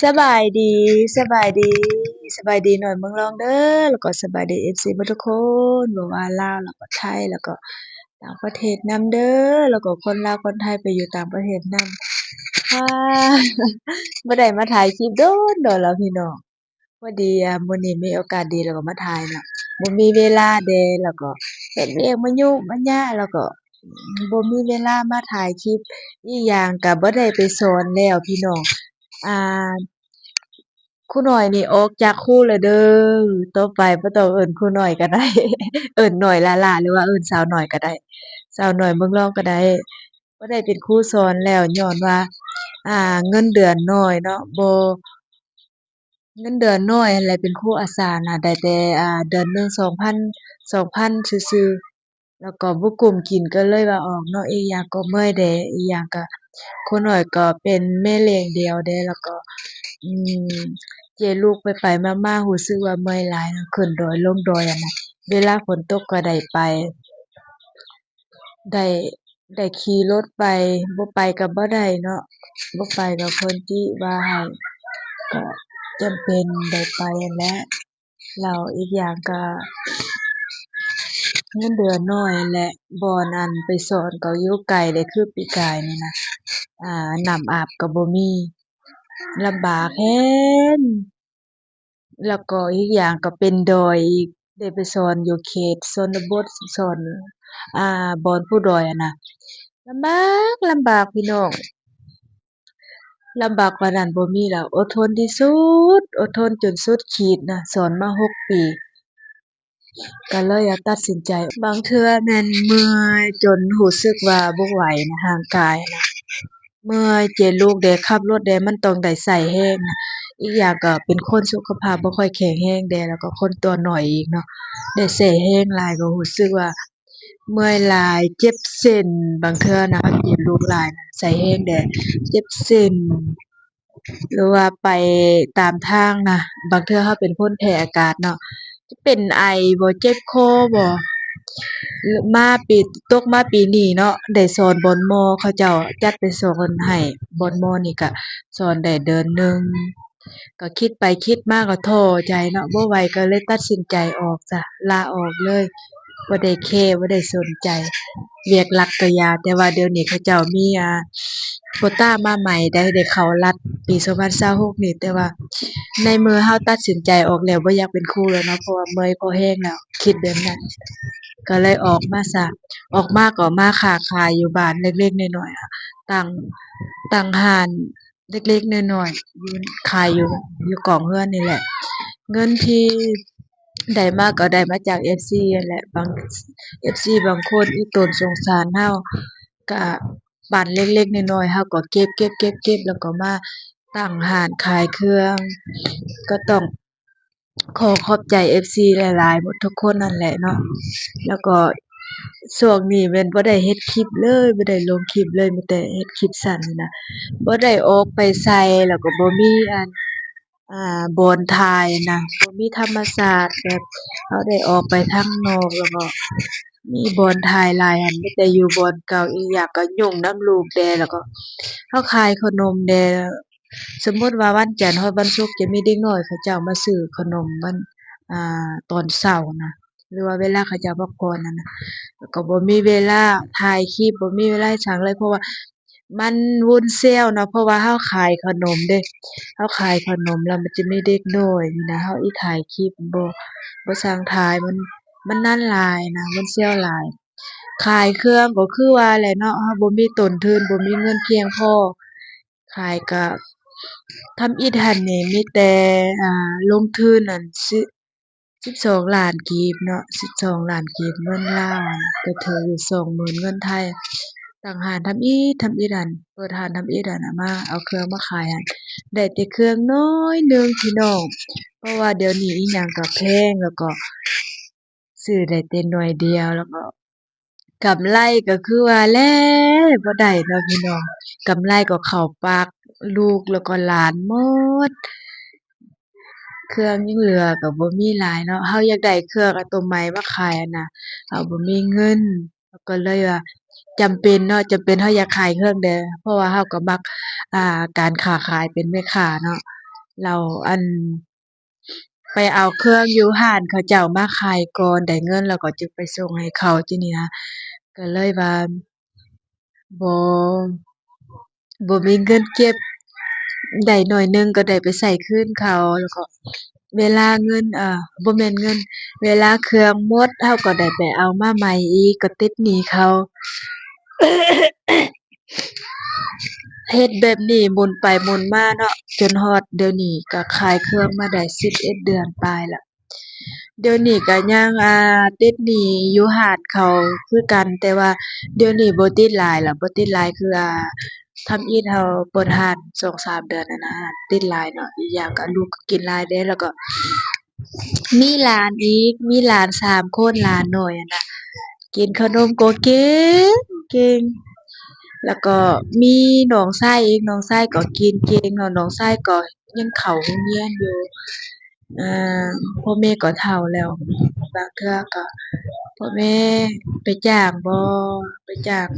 สบายดีสบายดีสบายดีหน่อยเมืองรองเด้อแล้วก็สบายดี FC เบิดทุกคนบ่ว่าลาวแล้วก็ไทยแล้วก็ต่างประเทศนำเด้อแล้วก็คนลาวคนไทยไปอยู่ต่างประเทศนำค่ะบ่ได้มาถ่ายคลิปโดนแล้วพี่น้องพอดีมื้อนี้มีโอกาสดีแล้วก็มาถ่ายเนาะบ่มีเวลาเดะแล้วก็เฮ็ดเวียกมายุ่งมายากแล้วก็บ่มีเวลามาถ่ายคลิปอีกอย่างก็บ่ได้ไปสอนแล้วพี่น้องอ่า ครูน้อยนี่ออกจากครูแล้วเด้อต่อไปบ่ต้องเอิ้นครูน้อยก็ได้เอิ้นน้อยหลาๆหรือว่าเอิ้นสาวน้อยก็ได้สาวน้อยเมืองรองก็ได้บ่ได้เป็นครูสอนแล้วญ้อนว่าเงินเดือนน้อยเนาะเงินเดือนน้อยหั้นแหละเป็นครูอาสาน่ะได้แต่เดือนหนึ่ง2,000ซื่อๆแล้วก็บ่กุ้มกินก็เลยว่าออกเนาะอีกอย่างก็เมื่อยแดอีกอย่างก็ครูน้อยก็เป็นแม่เลี้ยงเดี่ยวเดะแล้วก็ อืมเจียลูกไปๆมาๆรู้สึกว่าเมื่อยหลายเนาะขึ้นดอยลงดอยอะนะเวลาฝนตกก็ได้ไปได้ได้ขี่รถไปบ่ไปก็บ่ได้เนาะบ่ไปก็เพิ่นจิว่าให้ก็จำเป็นได้ไปหั้นแหละแล้วอีกอย่างก็เงินเดือนน้อยหั้นแหละบ่อนอันไปสอนก็อยู่ไกลเดะคือปีกายนี่นะน้ำอาบก็บ่มีลำบากแรง แล้วก็อีกอย่างก็เป็นดอยอีกได้ไปสอนอยู่เขตชนบทสอนบอนผู้ดอยอะนะลำบากพี่น้องลำบากกว่านั้นบ่มีแล้วอดทนที่สุดอดทนจนสุดขีดนะสอนมา6 ปีก็เลยตัดสินใจบางเทื่อแม่นเมื่อยจนรู้สึกว่าบ่ไหวนะร่างกายนะ เมื่อยเจียลูกเดะขับรถเดะมันต้องได้ใช้แรงนะอีกอย่างก็เป็นคนสุขภาพบ่ค่อยแข็งแรงเดะแล้วก็คนตัวน้อยอีกเนาะได้ใช้แรงหลายก็รู้สึกว่าเมื่อยหลายเจ็บเส้นบางเทื่อนะเจียลูกหลายน่ะใช้แรงเดะเจ็บเส้นหรือว่าไปตามทางนะบางเทื่อเราเป็นคนแพ้อากาศเนาะจะเป็นไอบ่เจ็บคอบ่มาปีตกมาปีนี้เนาะได้สอนบอนมอเขาเจ้าจัดไปสอนให้บอนมอนี่ก็สอนได้เดือนหนึ่งก็คิดไปคิดมาก็ท้อใจเนาะบ่ไหวก็เลยตัดสินใจออกจ้ะลาออกเลยบ่ได้แคร์บ่ได้สนใจเวียกหลักก็ยาแต่ว่าเดี๋ยวนี้เขาเจ้ามีโควตามาใหม่ได้เข้ารัฐปี2026นี้แต่ว่าในเมื่อเราตัดสินใจออกแล้วบ่อยากเป็นครูแล้วเนาะเพราะว่าเมื่อยพอแรงแล้วคิดแบบนั้น ก็เลยออกมาซะออกมาก็มาค้าขายอยู่บ้านเล็กๆน้อยๆตั้งตั้งร้านเล็กๆน้อยๆอยู่ขายอยู่กองเรือนนี่แหละเงินที่ได้มาก็ได้มาจาก FC นั่นแหละFC บางคนอีตนสงสารเราก็ปันเล็กๆน้อยๆเราก็เก็บๆๆๆแล้วก็มาตั้งร้านขายเครื่องก็ต้อง ขอขอบใจ FC หลายๆหมดทุกคนนั่นแหละเนาะแล้วก็ช่วงนี้แม่นบ่ได้เฮ็ดคลิปเลยบ่ได้ลงคลิปเลยมีแต่เฮ็ดคลิปสั้นนี่นะบ่ได้ออกไปไสแล้วก็บ่มีบอนถ่ายนะบ่มีธรรมชาติแบบเราได้ออกไปข้างนอกแล้วก็มีบอนถ่ายหลายหั้นมีแต่อยู่บอนเก่าอีกอย่างก็ยุ่งนำลูกแด่แล้วก็เราขายขนมแด่สมมุติว่าวันจันทร์ฮอดวันศุกร์จะมีเด็กน้อยเขาเจ้ามาซื้อขนมวันตอนเช้านะหรือว่าเวลาเขาเจ้าพักผ่อนนั่นน่ะแล้วก็บ่มีเวลาถ่ายคลิปบ่มีเวลาหยังเลยเพราะว่ามันวุ่นเซี่ยวเนาะเพราะว่าเราขายขนมเดะ เราขายขนมแล้วมันจะมีเด็กน้อยนี่นะเราอีถ่ายคลิปบ่ซังถ่ายมันนานหลายนะมันเสียวหลายขายเครื่องก็คือว่าแหละเนาะเราบ่มีต้นทุนบ่มีเงินเพียงพอขายก็ทำอิฐหั้นนี่มีแต่ลงทุนนั่น12,000,000กีบเนาะ12,000,000กีบเงินลาวก็ถืออยู่20,000เงินไทยตั้งร้านทำอิฐหั้นเปิดร้านทำอิฐหั้นน่ะมาเอาเครื่องมาขายหั้น ได้แต่เครื่องน้อยหนึ่งพี่น้องเพราะว่าเดี๋ยวนี้อิหยังก็แพงแล้วก็ซื้อได้แต่หน่วยเดียวแล้วก็กำไรก็คือว่าแลบ่ได้เนาะพี่น้องกำไรก็เข้าปากลูกแล้วก็หลานหมดเครื่องยังเหลือก็บ่มีหลายเนาะเราอยากได้เครื่องตัวใหม่มาขายอะนะเราบ่มีเงินเราก็เลยว่าจำเป็นเนาะจำเป็นเราอยากขายเครื่องเดะเพราะว่าเราก็มักการค้าขายเป็นแม่ค้าเนาะ แล้วไปเอาเครื่องอยู่ร้านเขาเจ้ามาขายก่อนได้เงินแล้วก็จึงไปส่งให้เขาทีนี้นะก็เลยว่าบ่บ่มีเงินเก็บได้หน่อยหนึ่งก็ได้ไปใช้คืนเขาแล้วก็เวลาเงินบ่แม่นเงินเวลาเครื่องหมดเราก็ได้ไปเอามาใหม่อีกก็ติดหนี้เขาเฮ็ดแบบนี้หมุนไปหมุนมาเนาะจนฮอดเดี๋ยวนี้ก็ขายเครื่องมาได้11เดือนปลายแล้วเดี๋ยวนี้ก็ยังติดหนี้อยู่ร้านเขาคือกันแต่ว่าเดี๋ยวนี้บ่ติดหลายแล้วบ่ติดหลายคือทำอิฐเราเปิดร้าน2-3เดือนแล้วนะติดหลายเนาะอีกอย่างก็ลูกก็กินหลายเด้แล้วก็มีหลานอีกมีหลาน3คนหลานน้อยอะนะกินขนมก็เก่งเก่ง แล้วก็มีน้องชายอีกน้องชายก็กินเก่งแล้วน้องชายก็ยังเข้าโรงเรียนอยู่อ่พ่อแม่ก็เฒ่าแล้วบางเทื่อก็พ่อแม่ไปจ้างบ่ไปจ้าง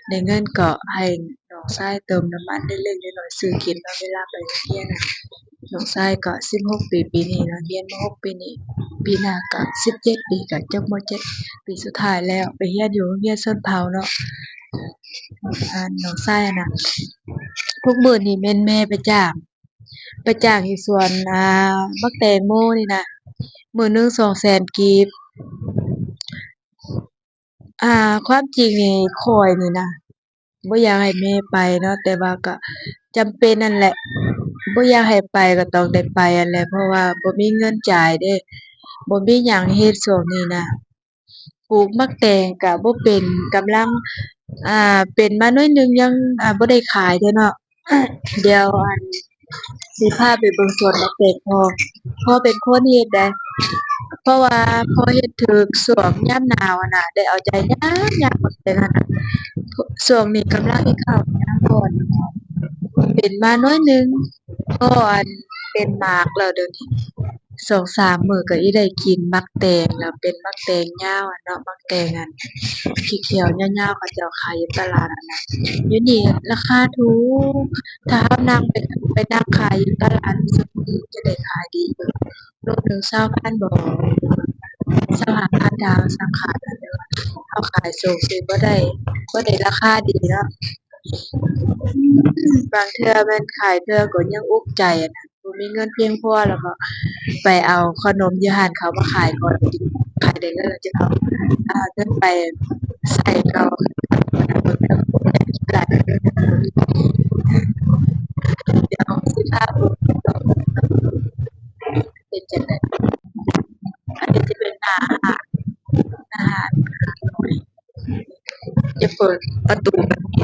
ได้เงินก็ให้น้องชายเติมน้ำมันเล็กๆน้อยๆซื้อกินเนาะเวลาไปโรงเรียนน่ะน้องชายก็16ปีปีนี้เนาะเรียนม6ปีนี้ปีหน้าก็17ปีก็จบม7ปีสุดท้ายแล้วไปเรียนอยู่โรงเรียนชนเผ่าเนาะน้องชายอะน่ะ ทุกมื้อนี่แม่นแม่ไปจ้างอยู่สวนบักแตงโมนี่นะมื้อหนึ่ง200,000กีบความจริงนี่ข้อยนี่นะบ่อยากให้แม่ไปเนาะแต่ว่าก็จำเป็นนั่นแหละบ่อยากให้ไปก็ต้องได้ไปนั่นแหละเพราะว่าบ่มีเงินจ่ายเด้บ่มีหยังเฮ็ดช่วงนี้น่ะปลูกบักแตงก็บ่เป็นกำลังเป็นมาหน่อยหนึ่งยังบ่ได้ขายเด้อเนาะเดี๋ยวสิพาไปเบิ่งสวนบักแตงพ่อเป็นคนเฮ็ดได้เพราะว่าพ่อเฮ็ดถึกช่วงยามหนาวอะน่ะได้เอาใจยามยามบักแตงอะน่ะช่วงนี้กำลังเฮ็ดข้าวยามร้อนเป็นมาหน่อยหนึ่งพอเป็นหมากแล้วเดี๋ยวนี้2-3มื้อก็สิได้กินบักแตงแล้วเป็นบักแตงยาวอะเนาะบักแตงสีเขียวยาวๆเขาเจ้าขายอยู่ตลาดอะนะอยู่นี่ราคาถูกถ้าเรานั่งไปนั่งขายอยู่ตลาดรู้สึกจะได้ขายดีอยู่โลหนึ่ง20,000บ่25,000ดาวสั่งขายนั่นเด้อเราขายส่งสิบ่ได้ราคาดีเนาะบางเทื่อแม่นขายเทื่อก็ยังอุกใจอะนะบ่มีเงินเพียงพอแล้วก็ไปเอาขนมอยู่ร้านเขามาขายก่อนขายได้เงินแล้วจึงเอาเงินไปใส่ต่อหลายเดี๋ยวสิพาเบิ่งต่อเป็นจั่งใดอันนี้จะเป็นอาหารน้อยจะเปิดประตูแบบนี้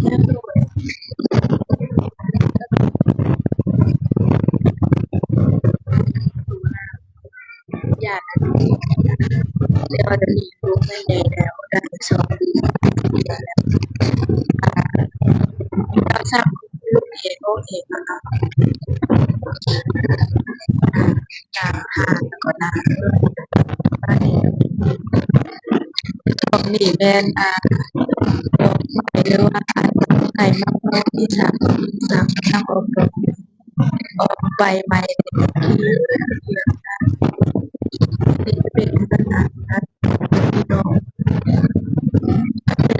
ยังน้อยญาติแต่ว่าเดี๋ยวนี้ลูกไม่ใหญ่แล้วได้2ปี3ปีแล้วเราสร้างลูกเองโอ้เองแล้วเนาะนางหาแล้วก็นางบ้านนี้ช่วงนี้แม่นดอกไม้หรือว่าไม้มะม่วงที่สามกำลังออกดอกออกใบใหม่เต็มที่เหลืองนี่เป็นขนาดนั้นพี่น้อง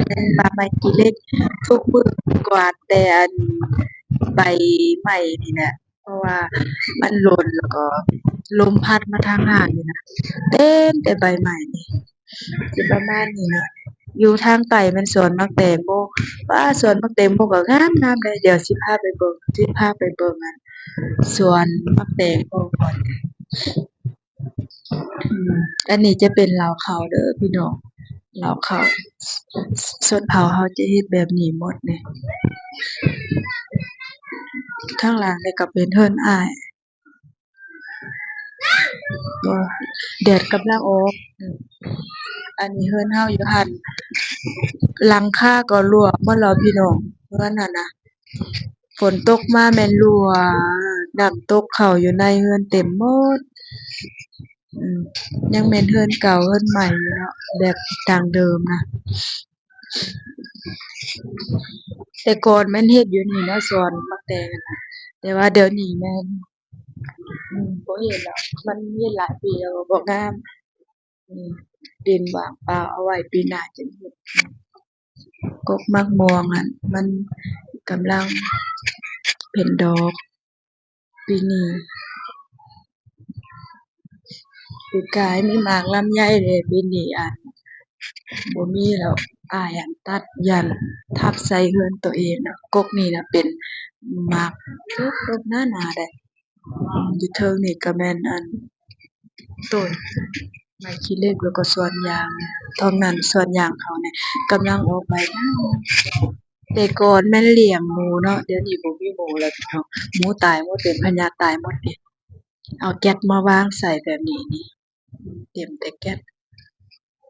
เป็นใบไม้กี่เล็กทุกมื้อกวาดแต่ใบใหม่นี่แหละเพราะว่ามันหล่นแล้วก็ลมพัดมาทางหน้านี่นะเต็มแต่ใบใหม่นี่สิประมาณนี้นะอยู่ทางใต้แม่นสวนมักแตงโมว้าสวนมักแตงโมก็งามๆเลยเดี๋ยวสิพาไปเบิ่งสวนมักแตงโมก่อนอันนี้จะเป็นเหล้าขาวเด้อพี่น้องเหล้าขาวชนเผ่าเราจะเฮ็ดแบบนี้หมดนี่ข้างหลังนี่ก็เป็นเรือนอ้ายบ่แดดกำลังออกอันนี้เรือนเราอยู่หั้นหลังคาก็รั่วหมดแล้วพี่น้องเรือนนั่นน่ะฝนตกมาแม่นรั่วน้ำตกเข้าอยู่ในเรือนเต็มหมดอืมยังแม่นเรือนเก่าเรือนใหม่อยู่เนาะแบบดั้งเดิมนะแต่ก่อนมันเฮ็ดอยู่นี่เนาะสวนมักแตงอะนะ แต่ว่าเดี๋ยวนี้แม่นบ่เห็นแล้วมันเฮ็ดหลายปีแล้วบ่งามอืมดินว่างเปล่าเอาไว้ปีหน้าจั่งเฮ็ดกกมักม่วงอะมันกำลังเป็นดอกปีนี้ปีกายมีหมากลำไยเดะปีนี้บ่มีแล้วอ้ายตัดย้านทับใส่เรือนตัวเองน่ะกกนี่น่ะเป็นหมากดกๆหนาๆได้อยู่เทิงนี่ก็แม่นต้นไม้ขี้เหล็กแล้วก็สวนยางตรงนั้นสวนยางเขาเนี่ยกำลังออกใบงามแต่ก่อนแม่นเลี้ยงหมูเนาะเดี๋ยวนี้บ่มีหมูแล้วพี่น้องหมูตายหมดเป็นพญาติตายหมดนี่เอาแก๊สมาวางใส่แบบนี้นี่เต็มแต่แก๊ส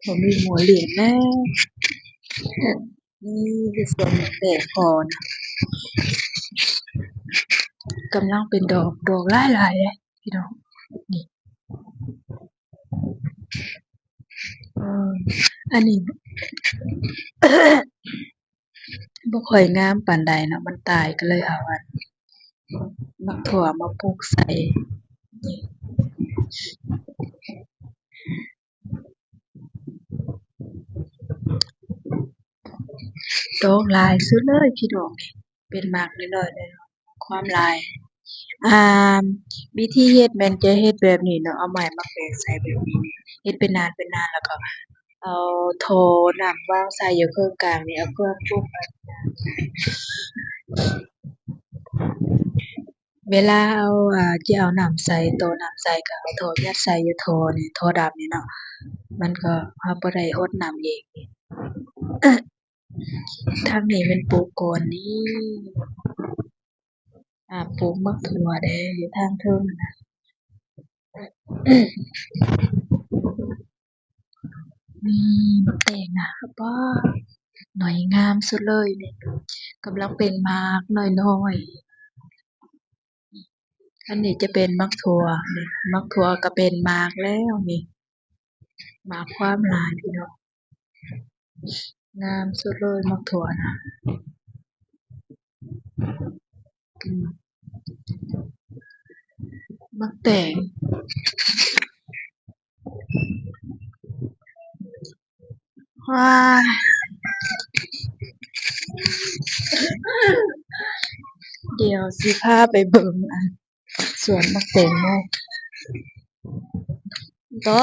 บ่มีหมูเลี้ยงแล้วนี่คือสวนมะแตงพอนะกำลังเป็นดอกหลายๆเลยพี่น้องนี่เอออันนี้ บ่ค่อยงามปานใดเนาะมันตายก็เลยเอามักถั่วมาปลูกใส่นี่ดอกหลายสุดเลยพี่น้องนี่เป็นหมากน้อยๆเลยเนาะความหลายอ่าวิธีเฮ็ดแม่นจะเฮ็ดแบบนี้เนาะเอาไม้มาแปะใส่แบบนี้เฮ็ดเป็นนานแล้วก็เอาโถน้ำวางใส่อยู่ครึ่งกลางนี่เอาเครื่องปรุงเวลาเอาสิเอาน้ำใส่โต้น้ำใส่ก็เอาโถยัดใส่อยู่โถนี่โถดำนี่เนาะมันก็เราบ่ได้รดน้ำเองนี่ทางนี้มันปลูกก่อนนี่ปลูกมักถั่วเด้อยู่ทางเทิงนั่นน่ะนี่บักแตงน่ะป๊าหน่อยงามสุดเลยนี่กำลังเป็นหมากน้อยๆอันนี้จะเป็นมักถั่วนี่มักถั่วก็เป็นหมากแล้วนี่หมากความหลายพี่น้องงามสุดเลยมักถั่วน่ะอืมมักแตงว้ายเดี๋ยวสิพาไปเบิ่งสวนมักแตงโมต่อ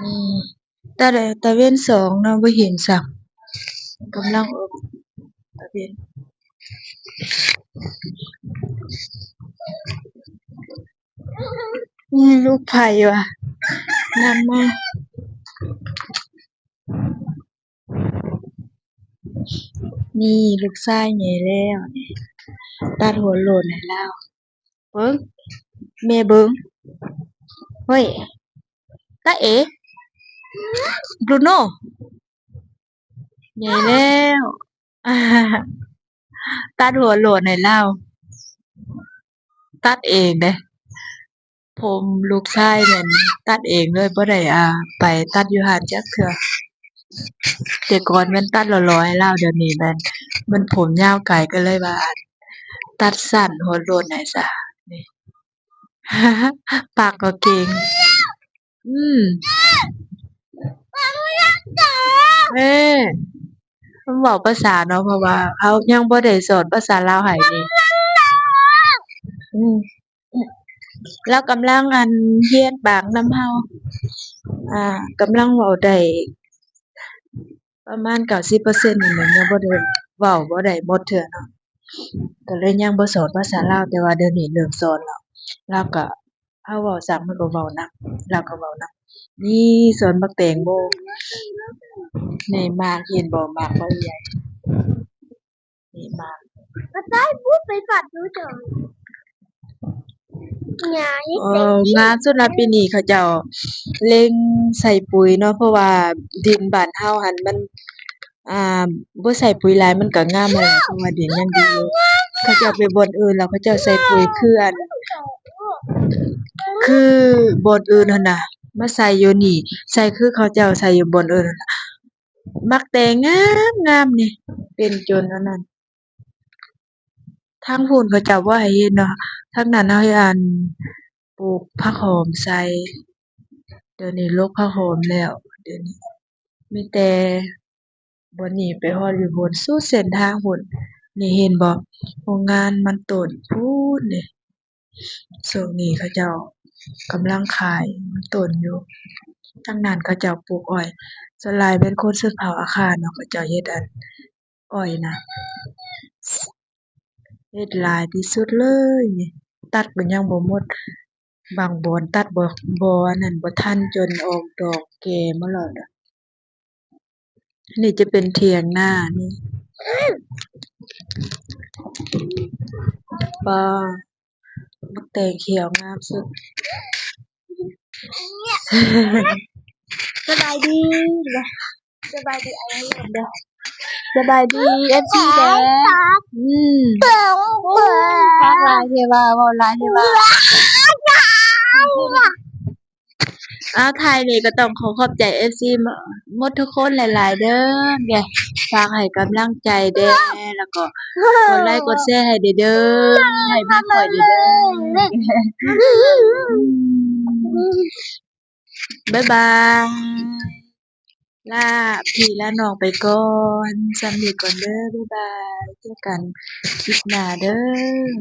นี่ตะเวนสองเนาะบ่เห็นซ้ำกำลังออกตะเวนลูกไผ่ว่ะนำมานี่ลูกชายใหญ่แล้วนี่ตัดหัวโล้นให้เลาเบิ่งแม่เบิ่งเฮ้ยจ๊ะเอ๋ Bruno ใหญ่แล้วตัดหัวโล้นให้เลาตัดเองเดะผมลูกชายนั่นตัดเองเลยบ่ได้ไปตัดอยู่ร้านจักเทื่อแต่ก่อนแม่นตัดหล่อๆให้เลาเดี๋ยวนี้มันผมยาวไกลก็เลยว่าตัดสั้นหัวโล้นให้ซะนี่ปากก็เก่งอืมเอ้มันเว้าภาษาเนาะเพราะว่าเขายังบ่ได้สอนภาษาลาวให้นี่อืมเลากำลังเรียนปากนำเรากำลังเว้าได้ประมาณ90%นี่แหละยังบ่ได้เว้าบ่ได้หมดเทื่อเนาะก็เลยยังบ่สอนภาษาลาวแต่ว่าเดี๋ยวนี้เริ่มสอนแล้วเราก็เราเว้าซ้ำมันก็เว้านำเราก็เว้านำนี่สวนบักแตงโมนี่หมากเห็นบ่หมากบักใหญ่นี่หมาก งานสุดแล้วปีนี้เขาเจ้าเร่งใส่ปุ๋ยเนาะเพราะว่าดินบ้านเราหั้นมันอ่าบ่ใส่ปุ๋ยหลายมันก็งามนั่นแหละเพราะว่าดินยังดีอยู่เขาเจ้าไปบ่อนอื่นแล้วเขาเจ้าใส่ปุ๋ยคือบอนอื่นหั่นน่ะมาใส่อยู่นี่ใส่คือเขาเจ้าใส่อยู่บ่อนอื่นนั่นน่ะมักแต่งามงามนี่เป็นจนอันนั้น ทางพู้นเขาเจ้าบ่ให้เฮ็ดเนาะทางนั้นเฮาเฮ็ดปลูกผักหอมใส่เดี๋ยวนี้โลกผักหอมแล้วเดี๋ยวนี้มีแต่บ่นี้ไปฮอดอยู่พู้นสุดเส้นทางพู้นนี่เห็นบ่โรงงานมันต้นพู้นนี่ช่วงนี้เขาเจ้ากำลังขายมันต้นอยู่ทางนั้นเขาเจ้าปลูกอ้อยส่วนหลายเป็นคนชนเผ่าอาคาเนาะเขาเจ้าเฮ็ดอ้อยน่ะเฮ็ดหลายที่สุดเลยนี่ตัดก็ยังบ่หมดบางบอนตัดบ่อันนั้นบ่ทันจนออกดอกแก่มาแล้วน่ะอันนี้จะเป็นเถียงนานี่ปาบักแตงเขียวงามสุด สบายดีเด้อสบายดีอะไรเด้อสบายดี FC เด้ออืมฟักหลายเทว่าเว้าหลายเทว่าไทยนี่ก็ต้องขอขอบใจ FC หมดทุกคนหลายๆเด้อแหฝากให้กำลังใจแด้แล้วก็กดไลค์กดแชร์ให้เด้อให้พี่ข้อยเด้อบ๊ายบายลาพี่ลาน้องไปก่อนส่ำนี้ก่อนเด้อบ๊ายบายเจอกันคลิปหน้าเด้อ